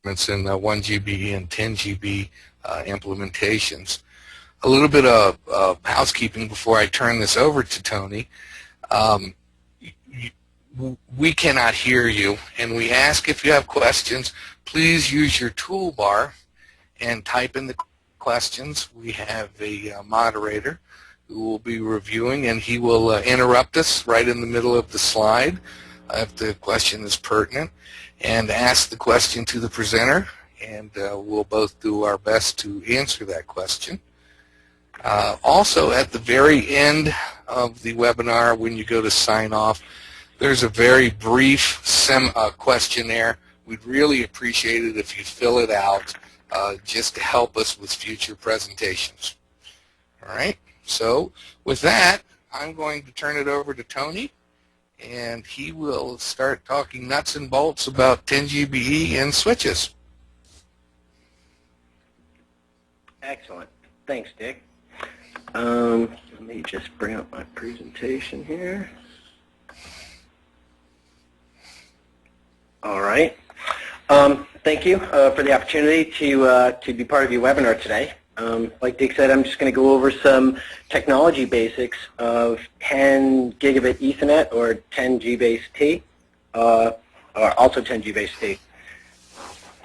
in 1 GB and 10 GB implementations. A little bit of housekeeping before I turn this over to Tony. We cannot hear you, and we ask if you have questions, please use your toolbar and type in the questions. We have a moderator who will be reviewing, and he will interrupt us right in the middle of the slide if the question is pertinent, and ask the question to the presenter, and we'll both do our best to answer that question. Also, at the very end of the webinar, when you go to sign off, there's a very brief questionnaire. We'd really appreciate it if you fill it out just to help us with future presentations. All right, so with that, I'm going to turn it over to Tony, and he will start talking nuts and bolts about 10GBE and switches. Excellent. Thanks, Dick. Let me just bring up my presentation here. All right. Thank you for the opportunity to be part of your webinar today. Like Dick said, I'm just going to go over some technology basics of 10 gigabit Ethernet or 10G base T, or also 10G base T,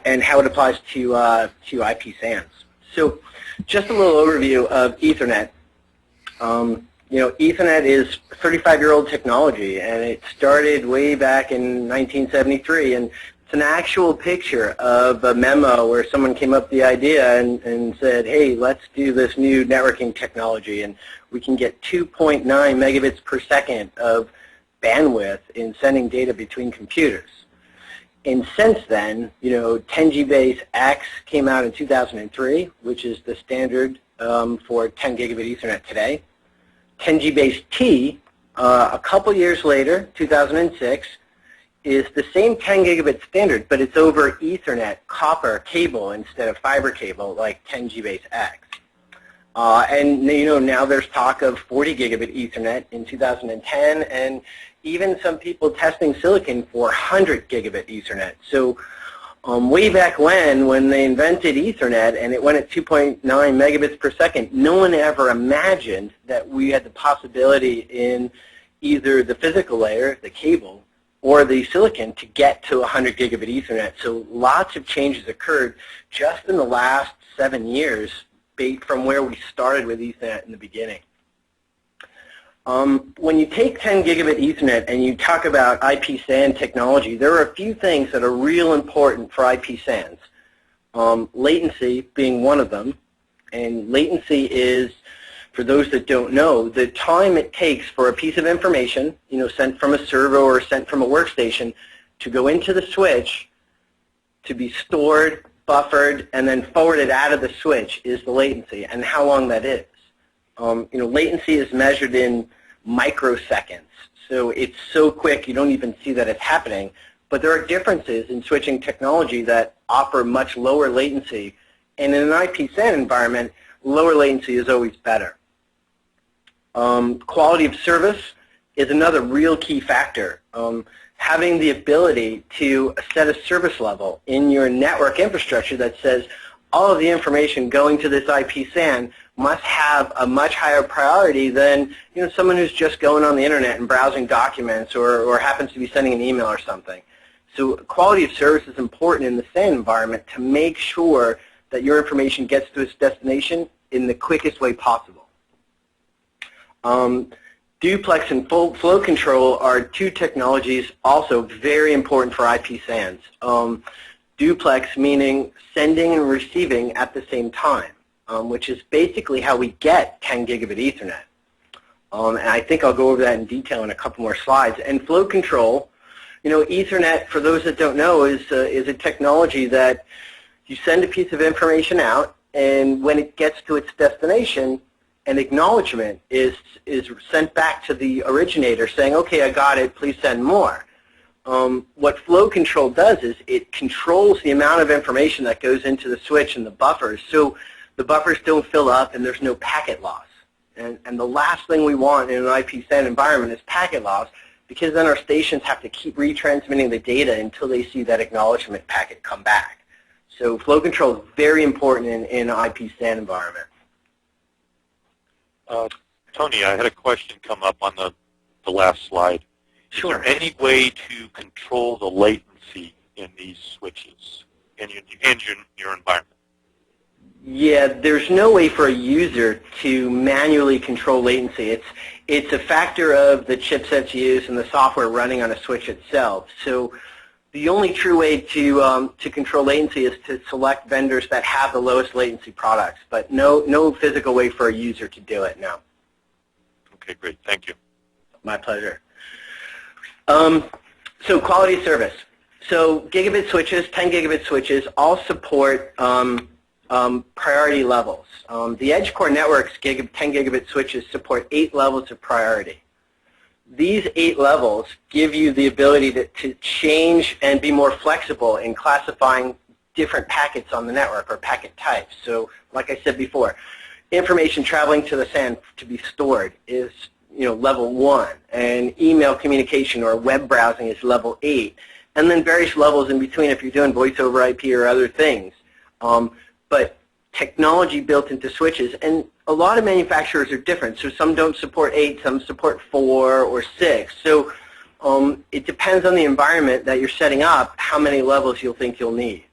and how it applies to IP SANs. So, just a little overview of Ethernet. Ethernet is 35-year-old technology, and it started way back in 1973, and it's an actual picture of a memo where someone came up with the idea and said, hey, let's do this new networking technology, and we can get 2.9 megabits per second of bandwidth in sending data between computers. And since then, 10G base X came out in 2003, which is the standard for 10 gigabit Ethernet today. 10G base T, a couple years later, 2006, is the same 10 gigabit standard, but it's over Ethernet copper cable instead of fiber cable like 10G base X. And now there's talk of 40 gigabit Ethernet in 2010, and even some people testing silicon for 100 gigabit Ethernet. So way back when they invented Ethernet and it went at 2.9 megabits per second, no one ever imagined that we had the possibility in either the physical layer, the cable, or the silicon to get to 100 gigabit Ethernet. So lots of changes occurred just in the last 7 years from where we started with Ethernet in the beginning. When you take 10 gigabit Ethernet and you talk about IP SAN technology, there are a few things that are real important for IP SANs. Latency being one of them, and latency is, for those that don't know, the time it takes for a piece of information, sent from a server or sent from a workstation, to go into the switch, to be stored, buffered, and then forwarded out of the switch is the latency, and how long that is. Latency is measured in microseconds, so it's so quick you don't even see that it's happening. But there are differences in switching technology that offer much lower latency, and in an IP SAN environment, lower latency is always better. Quality of service is another real key factor. Having the ability to set a service level in your network infrastructure that says all of the information going to this IP SAN must have a much higher priority than someone who's just going on the internet and browsing documents or happens to be sending an email or something. So quality of service is important in the SAN environment to make sure that your information gets to its destination in the quickest way possible. Duplex and flow control are two technologies also very important for IP SANs. Duplex meaning sending and receiving at the same time, which is basically how we get 10 gigabit Ethernet. And I think I'll go over that in detail in a couple more slides. And flow control, Ethernet, for those that don't know, is a technology that you send a piece of information out, and when it gets to its destination, an acknowledgement is sent back to the originator saying, okay, I got it, please send more. What flow control does is it controls the amount of information that goes into the switch and the buffers, so the buffers don't fill up and there's no packet loss. And the last thing we want in an IP SAN environment is packet loss, because then our stations have to keep retransmitting the data until they see that acknowledgement packet come back. So flow control is very important in an IP SAN environment. Tony, I had a question come up on the last slide. Sure. Is there any way to control the latency in these switches in your environment? Yeah, there's no way for a user to manually control latency. It's a factor of the chipsets used and the software running on a switch itself. So the only true way to control latency is to select vendors that have the lowest latency products, but no physical way for a user to do it, no. Okay, great. Thank you. My pleasure. So quality of service. So gigabit switches, 10 gigabit switches, all support priority levels. The EdgeCore Networks 10 gigabit switches support 8 levels of priority. These 8 levels give you the ability to change and be more flexible in classifying different packets on the network or packet types. So like I said before, information traveling to the SAN to be stored is level 1, and email communication or web browsing is level 8, and then various levels in between if you're doing voice over IP or other things. But technology built into switches, and a lot of manufacturers are different. So some don't support 8, some support 4 or 6. So it depends on the environment that you're setting up how many levels you'll think you'll need.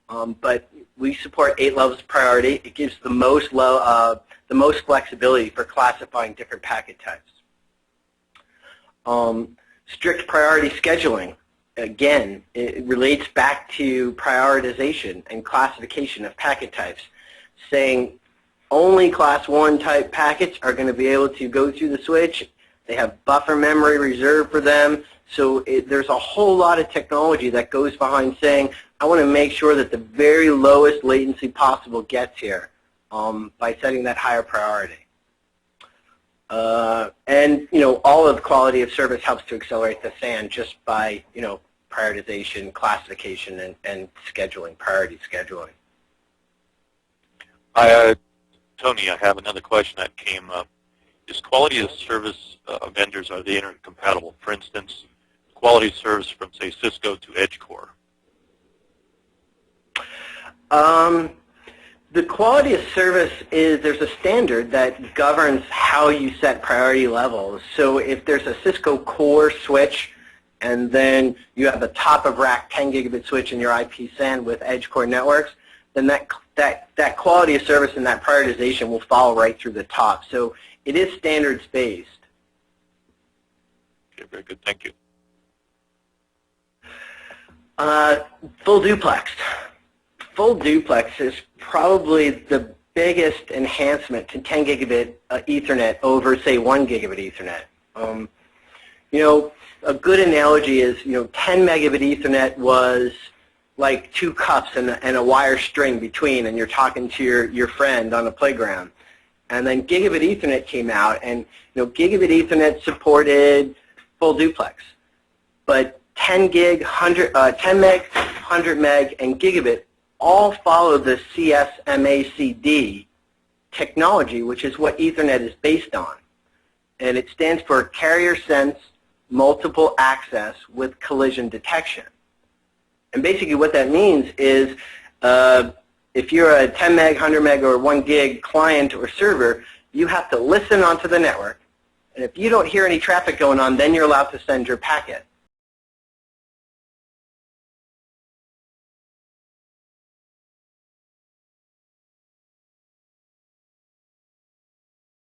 But we support 8 levels of priority. It gives the most flexibility for classifying different packet types. Strict priority scheduling. Again, it relates back to prioritization and classification of packet types, saying only class 1 type packets are going to be able to go through the switch. They have buffer memory reserved for them. So there's a whole lot of technology that goes behind saying, I want to make sure that the very lowest latency possible gets here by setting that higher priority. And all of the quality of service helps to accelerate the SAN just by prioritization, classification, and scheduling, priority scheduling. Tony, I have another question that came up. Is quality of service vendors, are they intercompatible? For instance, quality of service from, say, Cisco to EdgeCore. The quality of service is, there's a standard that governs how you set priority levels. So if there's a Cisco core switch and then you have a top of rack 10 gigabit switch in your IP SAN with EdgeCore Networks, then that quality of service and that prioritization will follow right through the top. So it is standards based. Okay, very good. Thank you. Full duplex. Full duplex is probably the biggest enhancement to 10 gigabit Ethernet over, say, 1 gigabit Ethernet. A good analogy is, 10 megabit Ethernet was like 2 cups and a wire string between, and you're talking to your friend on a playground. And then gigabit Ethernet came out, and gigabit Ethernet supported full duplex. But 10 meg, 100 meg, and gigabit all follow the CSMACD technology, which is what Ethernet is based on. And it stands for Carrier Sense Multiple Access with Collision Detection. And basically what that means is if you're a 10 meg, 100 meg, or 1 gig client or server, you have to listen onto the network. And if you don't hear any traffic going on, then you're allowed to send your packet.